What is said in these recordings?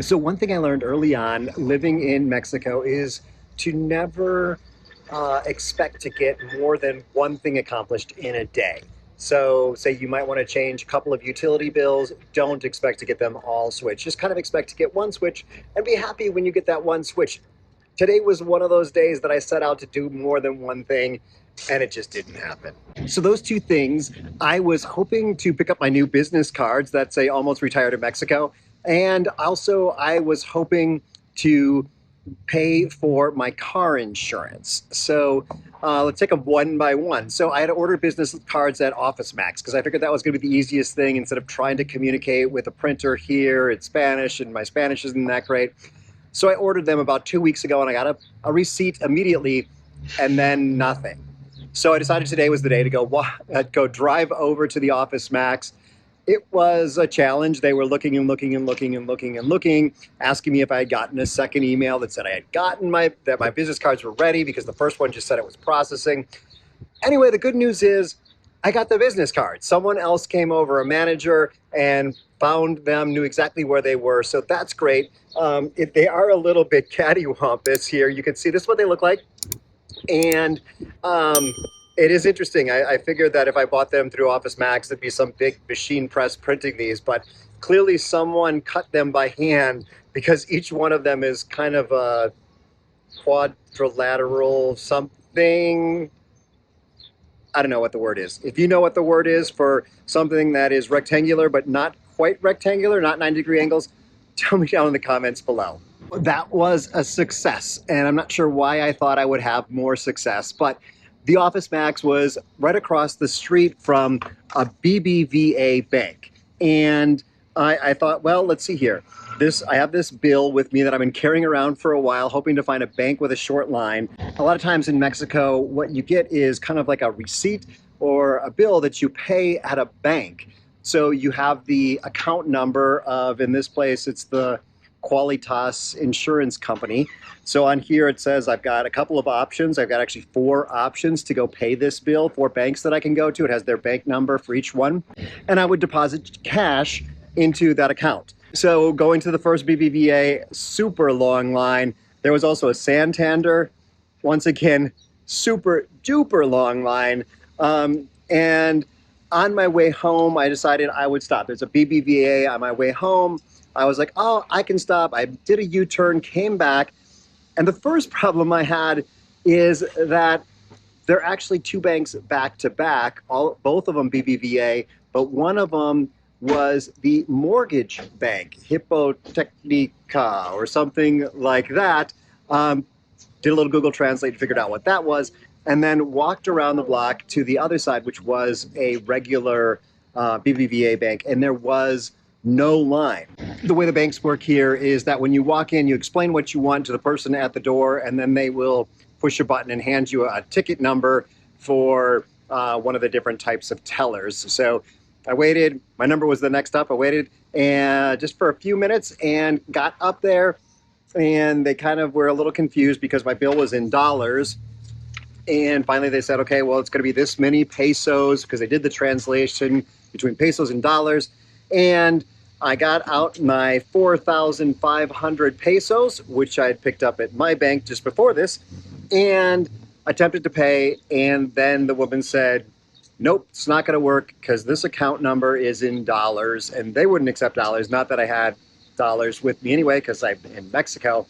So one thing I learned early on living in Mexico is to never expect to get more than one thing accomplished in a day. So say you might want to change a couple of utility bills, don't expect to get them all switched. Just kind of expect to get one switch and be happy when you get that one switch. Today was one of those days that I set out to do more than one thing and it just didn't happen. So those two things, I was hoping to pick up my new business cards that say almost retired in Mexico. And also I was hoping to pay for my car insurance. So let's take them one by one. So I had to order business cards at Office Max because I figured that was going to be the easiest thing instead of trying to communicate with a printer here in Spanish, and my Spanish isn't that great. So I ordered them about 2 weeks ago and I got a receipt immediately and then nothing. So I decided today was the day to go drive over to the Office Max. It was a challenge. They were looking and looking and looking and looking and looking, asking me if I had gotten a second email that said I had gotten that my business cards were ready because the first one just said it was processing. Anyway, the good news is I got the business cards. Someone else came over, a manager, and found them, knew exactly where they were. So that's great. They are a little bit cattywampus here. You can see this is what they look like. And it is interesting. I figured that if I bought them through Office Max, there'd be some big machine press printing these, but clearly someone cut them by hand because each one of them is kind of a quadrilateral something. I don't know what the word is. If you know what the word is for something that is rectangular but not quite rectangular, not 90-degree angles, tell me down in the comments below. That was a success, and I'm not sure why I thought I would have more success, but the Office Max was right across the street from a BBVA bank. And I thought, well, let's see here. I have this bill with me that I've been carrying around for a while, hoping to find a bank with a short line. A lot of times in Mexico, what you get is kind of like a receipt or a bill that you pay at a bank. So you have the account number of, in this place, it's the Qualitas Insurance Company. So on here it says I've got a couple of options. I've got actually 4 options to go pay this bill, 4 banks that I can go to. It has their bank number for each one. And I would deposit cash into that account. So going to the first BBVA, super long line. There was also a Santander, once again, super duper long line. And on my way home, I decided I would stop. There's a BBVA on my way home. I was like, oh, I can stop. I did a U-turn, came back. And the first problem I had is that there are actually 2 banks back to back, both of them BBVA, but one of them was the mortgage bank, Hipoteca or something like that. Did a little Google Translate, figured out what that was, and then walked around the block to the other side, which was a regular BBVA bank, and there was no line. The way the banks work here is that when you walk in, you explain what you want to the person at the door, and then they will push a button and hand you a ticket number for one of the different types of tellers. So I waited, my number was the next up, I waited and just for a few minutes and got up there, and they kind of were a little confused because my bill was in dollars. And finally they said, okay, well, it's going to be this many pesos, because they did the translation between pesos and dollars. And I got out my 4,500 pesos, which I had picked up at my bank just before this, and attempted to pay. And then the woman said, nope, it's not going to work because this account number is in dollars, and they wouldn't accept dollars. Not that I had dollars with me anyway, because I'm in Mexico.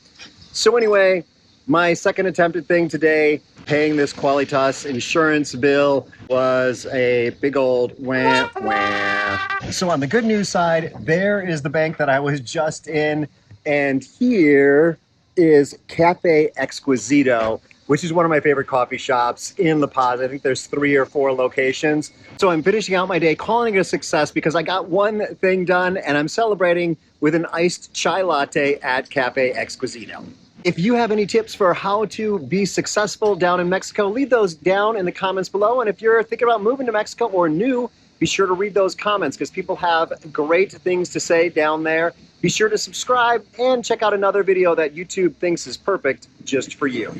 So anyway, my second attempted thing today, paying this Qualitas insurance bill, was a big old wah, wah. So on the good news side, there is the bank that I was just in, and here is Cafe Exquisito, which is one of my favorite coffee shops in La Paz. I think there's 3 or 4 locations. So I'm finishing out my day, calling it a success because I got one thing done, and I'm celebrating with an iced chai latte at Cafe Exquisito. If you have any tips for how to be successful down in Mexico, leave those down in the comments below. And if you're thinking about moving to Mexico or new, be sure to read those comments because people have great things to say down there. Be sure to subscribe and check out another video that YouTube thinks is perfect just for you.